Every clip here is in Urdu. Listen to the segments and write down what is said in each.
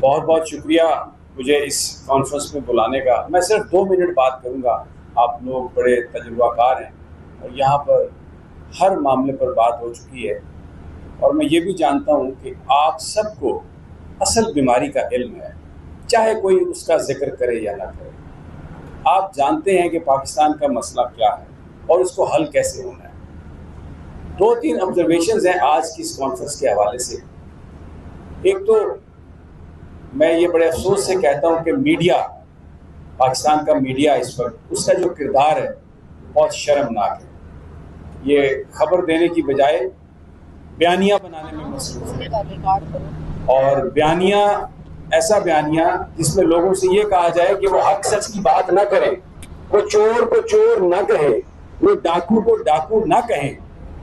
بہت بہت شکریہ مجھے اس کانفرنس میں بلانے کا. میں صرف 2 منٹ بات کروں گا. آپ لوگ بڑے تجربہ کار ہیں اور یہاں پر ہر معاملے پر بات ہو چکی ہے، اور میں یہ بھی جانتا ہوں کہ آپ سب کو اصل بیماری کا علم ہے، چاہے کوئی اس کا ذکر کرے یا نہ کرے. آپ جانتے ہیں کہ پاکستان کا مسئلہ کیا ہے اور اس کو حل کیسے ہونا ہے. 2-3 آبزرویشنز ہیں آج کی اس کانفرنس کے حوالے سے. ایک تو میں یہ بڑے افسوس سے کہتا ہوں کہ میڈیا، پاکستان کا میڈیا اس وقت اس کا جو کردار ہے بہت شرمناک ہے. یہ خبر دینے کی بجائے بیانیہ بنانے میں مصروف ہے، اور بیانیہ ایسا بیانیہ جس میں لوگوں سے یہ کہا جائے کہ وہ حق سچ کی بات نہ کریں، وہ چور کو چور نہ کہیں، وہ ڈاکو کو ڈاکو نہ کہیں،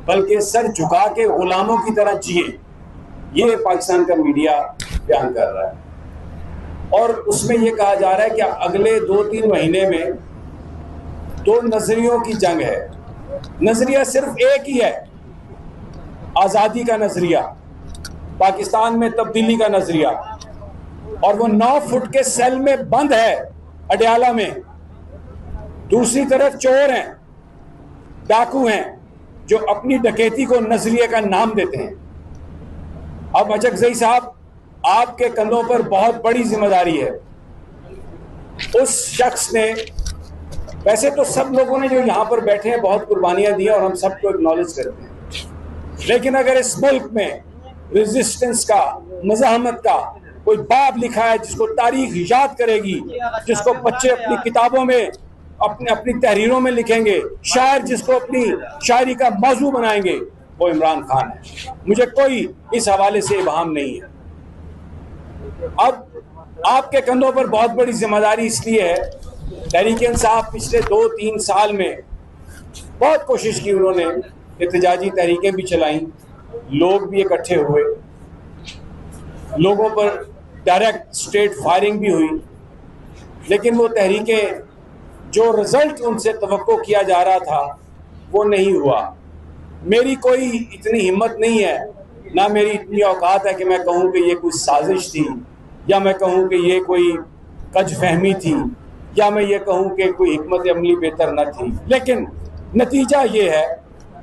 بلکہ سر جھکا کے غلاموں کی طرح جیے. یہ پاکستان کا میڈیا بیان کر رہا ہے، اور اس میں یہ کہا جا رہا ہے کہ اگلے 2-3 مہینے میں 2 نظریوں کی جنگ ہے. نظریہ صرف ایک ہی ہے، آزادی کا نظریہ، پاکستان میں تبدیلی کا نظریہ، اور وہ 9 فٹ کے سیل میں بند ہے اڈیالہ میں. دوسری طرف چور ہیں، ڈاکو ہیں، جو اپنی ڈکیتی کو نظریے کا نام دیتے ہیں. اب اچکزئی صاحب، آپ کے کندھوں پر بہت بڑی ذمہ داری ہے. اس شخص نے، ویسے تو سب لوگوں نے جو یہاں پر بیٹھے ہیں بہت قربانیاں دی ہیں اور ہم سب کو اکنالج کرتے ہیں، لیکن اگر اس ملک میں ریزسٹنس کا، مزاحمت کا کوئی باب لکھا ہے جس کو تاریخ یاد کرے گی، جس کو بچے اپنی کتابوں میں، اپنی تحریروں میں لکھیں گے، شاعر جس کو اپنی شاعری کا موضوع بنائیں گے، وہ عمران خان ہے. مجھے کوئی اس حوالے سے ابہام نہیں ہے. اب آپ کے کندھوں پر بہت بڑی ذمہ داری اس لیے ہے، تحریک انصاف پچھلے 2-3 سال میں بہت کوشش کی، انہوں نے احتجاجی تحریکیں بھی چلائیں، لوگ بھی اکٹھے ہوئے، لوگوں پر ڈائریکٹ اسٹیٹ فائرنگ بھی ہوئی، لیکن وہ تحریکیں جو رزلٹ ان سے توقع کیا جا رہا تھا وہ نہیں ہوا. میری کوئی اتنی ہمت نہیں ہے، نہ میری اتنی اوقات ہے کہ میں کہوں کہ یہ کوئی سازش تھی، یا میں کہوں کہ یہ کوئی کج فہمی تھی، یا میں یہ کہوں کہ کوئی حکمت عملی بہتر نہ تھی. لیکن نتیجہ یہ ہے،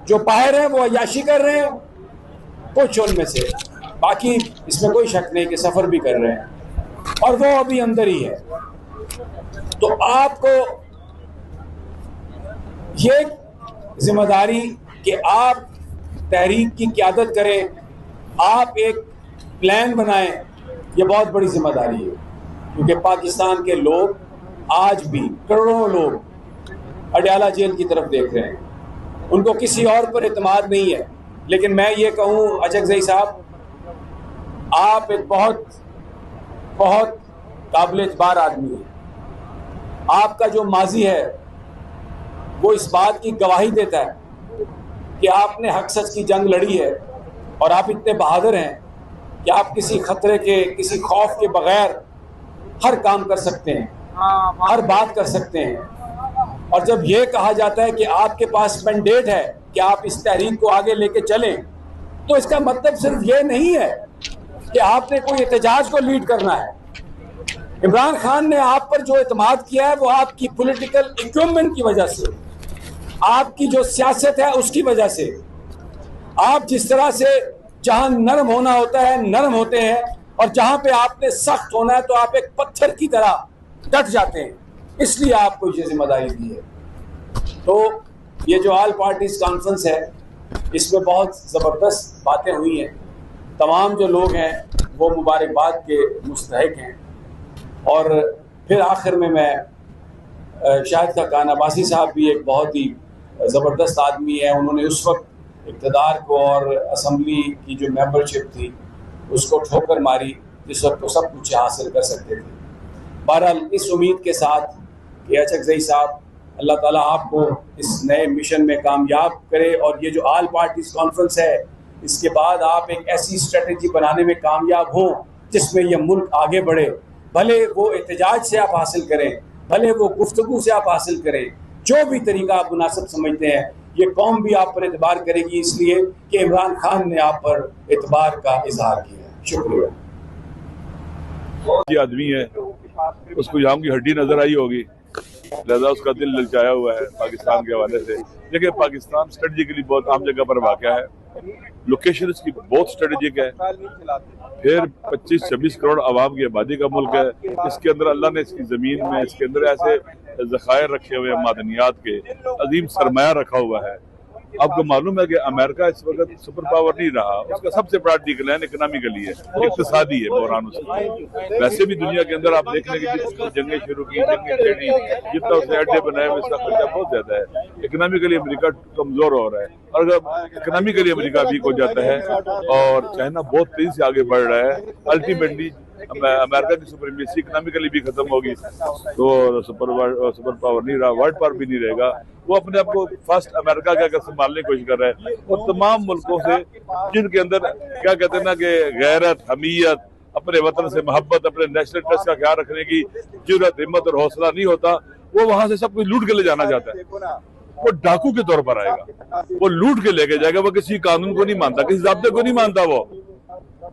جو باہر ہیں وہ عیاشی کر رہے ہیں، کچھ ان میں سے، باقی اس میں کوئی شک نہیں کہ سفر بھی کر رہے ہیں، اور وہ ابھی اندر ہی ہے. تو آپ کو یہ ذمہ داری کہ آپ تحریک کی قیادت کریں، آپ ایک پلان بنائیں، یہ بہت بڑی ذمہ داری ہے. کیونکہ پاکستان کے لوگ آج بھی کروڑوں لوگ اڈیالہ جیل کی طرف دیکھ رہے ہیں، ان کو کسی اور پر اعتماد نہیں ہے. لیکن میں یہ کہوں اچکزئی صاحب، آپ ایک بہت بہت قابل اعتبار آدمی ہیں. آپ کا جو ماضی ہے وہ اس بات کی گواہی دیتا ہے کہ آپ نے حق سچ کی جنگ لڑی ہے، اور آپ اتنے بہادر ہیں کہ آپ کسی خطرے کے، کسی خوف کے بغیر ہر کام کر سکتے ہیں، ہر بات کر سکتے ہیں. اور جب یہ کہا جاتا ہے کہ آپ کے پاس مینڈیٹ ہے کہ آپ اس تحریک کو آگے لے کے چلیں، تو اس کا مطلب صرف یہ نہیں ہے کہ آپ نے کوئی احتجاج کو لیڈ کرنا ہے. عمران خان نے آپ پر جو اعتماد کیا ہے وہ آپ کی پولیٹیکل اکوپمنٹ کی وجہ سے، آپ کی جو سیاست ہے اس کی وجہ سے. آپ جس طرح سے جہاں نرم ہونا ہوتا ہے نرم ہوتے ہیں، اور جہاں پہ آپ نے سخت ہونا ہے تو آپ ایک پتھر کی طرح ڈٹ جاتے ہیں. اس لیے آپ کو یہ ذمہ داری دی ہے. تو یہ جو آل پارٹیز کانفرنس ہے، اس میں بہت زبردست باتیں ہوئی ہیں. تمام جو لوگ ہیں وہ مبارکباد کے مستحق ہیں. اور پھر آخر میں شاہد خاقان عباسی صاحب بھی ایک بہت ہی زبردست آدمی ہے. انہوں نے اس وقت اقتدار کو اور اسمبلی کی جو ممبرشپ تھی اس کو ٹھوکر ماری جس وقت وہ سب کچھ حاصل کر سکتے تھے. بہرحال اس امید کے ساتھ کہ اچکزئی صاحب، اللہ تعالیٰ آپ کو اس نئے مشن میں کامیاب کرے، اور یہ جو آل پارٹیز کانفرنس ہے اس کے بعد آپ ایک ایسی اسٹریٹجی بنانے میں کامیاب ہوں جس میں یہ ملک آگے بڑھے. بھلے وہ احتجاج سے آپ حاصل کریں، بھلے وہ گفتگو سے آپ حاصل کریں، جو بھی طریقہ آپ مناسب سمجھتے ہیں، یہ قوم بھی آپ پر اعتبار کرے گی، اس لیے کہ عمران خان نے آپ پر اعتبار کا اظہار کیا ہے. شکریہ. یہ آدمی ہے, اس کو یہاں کی ہڈی نظر آئی ہوگی, لہذا اس کا دل للچایا ہوا ہے پاکستان کے حوالے سے. دیکھیں پاکستان اسٹریٹجیکلی بہت عام جگہ پر واقع ہے, لوکیشن اس کی بہت اسٹریٹجک ہے, پھر 25-26 کروڑ عوام کی آبادی کا ملک ہے. اس کے اندر اللہ نے اس کی زمین میں اس کے اندر ایسے ذخائر رکھے ہوئے ہیں معدنیات کے, عظیم سرمایہ رکھا ہوا ہے. آپ کو معلوم ہے کہ امریکہ اس وقت سپر پاور نہیں رہا, اس کا سب سے بڑا ڈکلائن اکنامیکلی ہے, اقتصادی ہے بحرانوں سے. ویسے بھی دنیا کے اندر آپ دیکھ لیں کہ جس جنگیں شروع کی, جنگیں چھیڑی, جتنا اس نے اڈے بنائے ہوئے اس کا خرچہ بہت زیادہ ہے. اکنامیکلی امریکہ کمزور ہو رہا ہے, اور اگر اکنامیکلی امریکہ ویک ہو جاتا ہے اور چائنا بہت تیزی سے آگے بڑھ رہا ہے, الٹیمیٹلی امریکہ کی سپریمیسی اکنامیکلی بھی ختم ہوگی تو سپر پاور نہیں رہا, ورلڈ پاور بھی نہیں رہے گا. وہ اپنے آپ کو فرسٹ امریکہ کا اگر سنبھالنے کی کوشش کر رہا ہے, اور تمام ملکوں سے جن کے اندر کیا کہتے ہیں نا کہ غیرت, حمیت, اپنے وطن سے محبت, اپنے نیشنل انٹرسٹ کا خیال رکھنے کی جرأت, ہمت اور حوصلہ نہیں ہوتا, وہ وہاں سے سب کچھ لوٹ کے لے جانا چاہتا ہے. وہ ڈاکو کے طور پر آئے گا, وہ لوٹ کے لے کے جائے گا, وہ کسی قانون کو نہیں مانتا, کسی ضابطے کو نہیں مانتا وہ.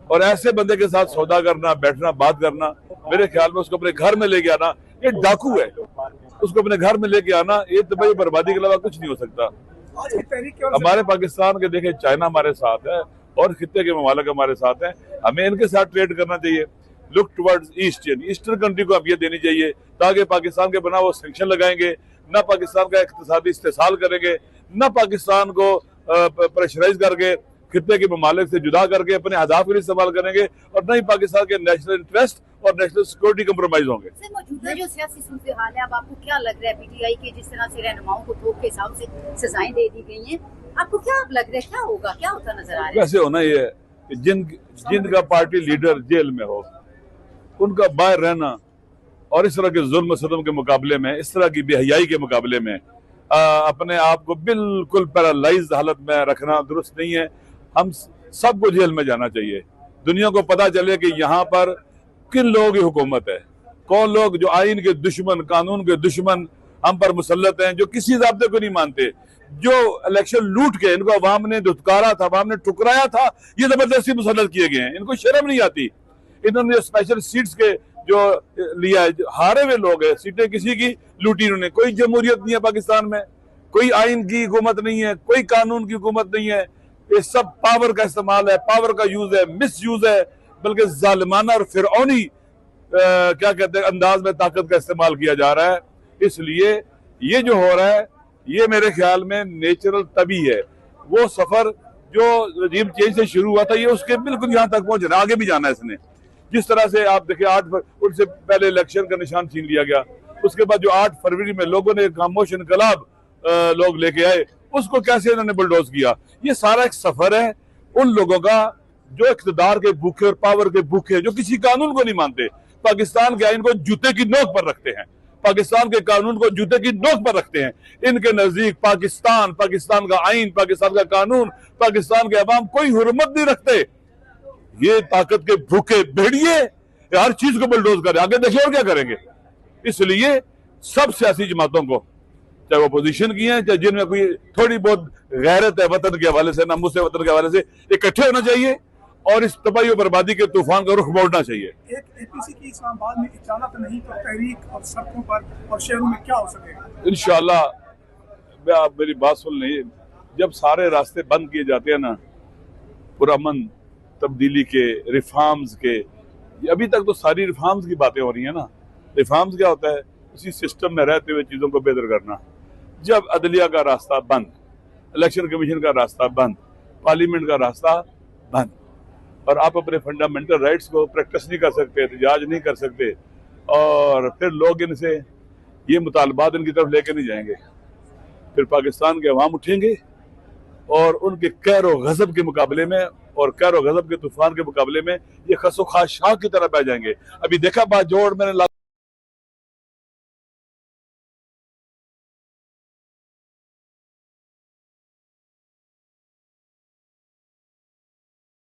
اور ایسے بندے کے ساتھ سودا کرنا, بیٹھنا, بات کرنا, میرے خیال میں اس کو اپنے گھر میں لے کے آنا, یہ ڈاکو ہے. اس کو اپنے گھر میں لے کے آنا یہ تباہی بربادی کے علاوہ کچھ نہیں ہو سکتا. ہمارے پاکستان کے دیکھیں چائنا ہمارے ساتھ ہے اور خطے کے ممالک ہمارے ساتھ ہیں, ہمیں ان کے ساتھ ٹریڈ کرنا چاہیے. لک ٹورڈز ایسٹ, ایسٹرن کنٹری کو اب یہ دینی چاہیے تاکہ پاکستان کے بنا وہ سینکشن لگائیں گے, نہ پاکستان کا اقتصادی استحصال کریں گے, نہ پاکستان کو پریشرائز کر کے خطے کے ممالک سے جدا کر کے اپنے اہداف کے لیے استعمال کریں گے, اور نہ ہی پاکستان کے نیشنل انٹرسٹ اور نیشنل سیکورٹی کمپرومائز ہوں گے. موجودہ جو سیاسی صورتحال ہے, اب آپ کو کیا لگ رہا ہے پی ٹی آئی کے جس طرح سے رہنماؤں کو تھوک کے حساب سے سزائیں دے دی گئی ہیں, آپ کو کیا لگ رہا ہے کیا ہوگا, کیا ہوتا نظر آ رہا ہے؟ ویسے ہونا یہ ہے کہ جن کا پارٹی لیڈر جیل میں ہو, ان کا باہر رہنا اور اس طرح کے ظلم و ستم کے مقابلے میں, اس طرح کی بے حیائی کے مقابلے میں اپنے آپ کو بالکل پیرالائز حالت میں رکھنا درست نہیں ہے. ہم سب کو جیل میں جانا چاہیے, دنیا کو پتا چلے کہ یہاں پر کن لوگوں کی حکومت ہے, کون لوگ جو آئین کے دشمن, قانون کے دشمن ہم پر مسلط ہیں, جو کسی ضابطے کو نہیں مانتے, جو الیکشن لوٹ کے ان کو عوام نے دھتکارا تھا, عوام نے ٹکرایا تھا, یہ زبردستی مسلط کیے گئے ہیں. ان کو شرم نہیں آتی. انہوں نے اسپیشل سیٹس کے جو لیا ہے, ہارے ہوئے لوگ ہیں, سیٹیں کسی کی لوٹی انہوں نے. کوئی جمہوریت نہیں ہے پاکستان میں, کوئی آئین کی حکومت نہیں ہے, کوئی قانون کی حکومت نہیں ہے. یہ سب پاور کا استعمال ہے, پاور کا یوز ہے, مس یوز ہے, بلکہ ظالمانہ اور فرعونی کیا کہتے ہیں انداز میں طاقت کا استعمال کیا جا رہا ہے. اس لیے یہ جو ہو رہا ہے یہ میرے خیال میں نیچرل طبی ہے. وہ سفر جو رجیم چینج سے شروع ہوا تھا یہ اس کے بالکل یہاں تک پہنچ رہا ہے, آگے بھی جانا ہے اس نے. جس طرح سے آپ دیکھیں 8 ان سے پہلے الیکشن کا نشان چھین لیا گیا, اس کے بعد جو 8 فروری میں لوگوں نے خاموش انقلاب لوگ لے کے آئے, اس کو کیسے انہوں نے بلڈوز کیا. یہ سارا ایک سفر ہے ان لوگوں کا جو اقتدار کے بھوکے اور پاور کے بھوکے, جو کسی قانون کو نہیں مانتے, پاکستان کے آئین کو جوتے کی نوک پر رکھتے ہیں, پاکستان کے قانون کو جوتے کی نوک پر رکھتے ہیں. ان کے نزدیک پاکستان, پاکستان کا آئین, پاکستان کا قانون, پاکستان کے عوام کوئی حرمت نہیں رکھتے. یہ طاقت کے بھوکے بھیڑیے ہر چیز کو بلڈوز کریں, آگے دیکھیں اور کیا کریں گے. اس لیے سب سیاسی جماعتوں کو, چاہے وہ اپوزیشن کی ہیں, چاہے جن میں کوئی تھوڑی بہت غیرت ہے وطن کے حوالے سے, ناموس وطن کے حوالے سے, اکٹھے ہونا چاہیے اور اس تباہی و بربادی کے طوفان کا رخ موڑنا چاہیے. ایک اے پی سی کی اسلام آباد میں اجازت نہیں تو تحریک اور سڑکوں پر اور شہروں میں کیا ہو سکے گا؟ انشاءاللہ. آپ میری بات سن لیں, جب سارے راستے بند کیے جاتے ہیں نا پرامن تبدیلی کے, ریفارمز کے, ابھی تک تو ساری ریفارمز کی باتیں ہو رہی ہیں نا. ریفارمز کیا ہوتا ہے؟ اسی سسٹم میں رہتے ہوئے چیزوں کو بہتر کرنا. جب عدلیہ کا راستہ بند, الیکشن کمیشن کا راستہ بند, پارلیمنٹ کا راستہ بند, اور آپ اپنے فنڈامنٹل رائٹس کو پریکٹس نہیں کر سکتے, احتجاج نہیں کر سکتے, اور پھر لوگ ان سے یہ مطالبات ان کی طرف لے کے نہیں جائیں گے, پھر پاکستان کے عوام اٹھیں گے اور ان کے قہر و غضب کے مقابلے میں اور قہر و غضب کے طوفان کے مقابلے میں یہ خس و خاشاک کی طرح بہ جائیں گے. ابھی دیکھا بات جوڑ میں نے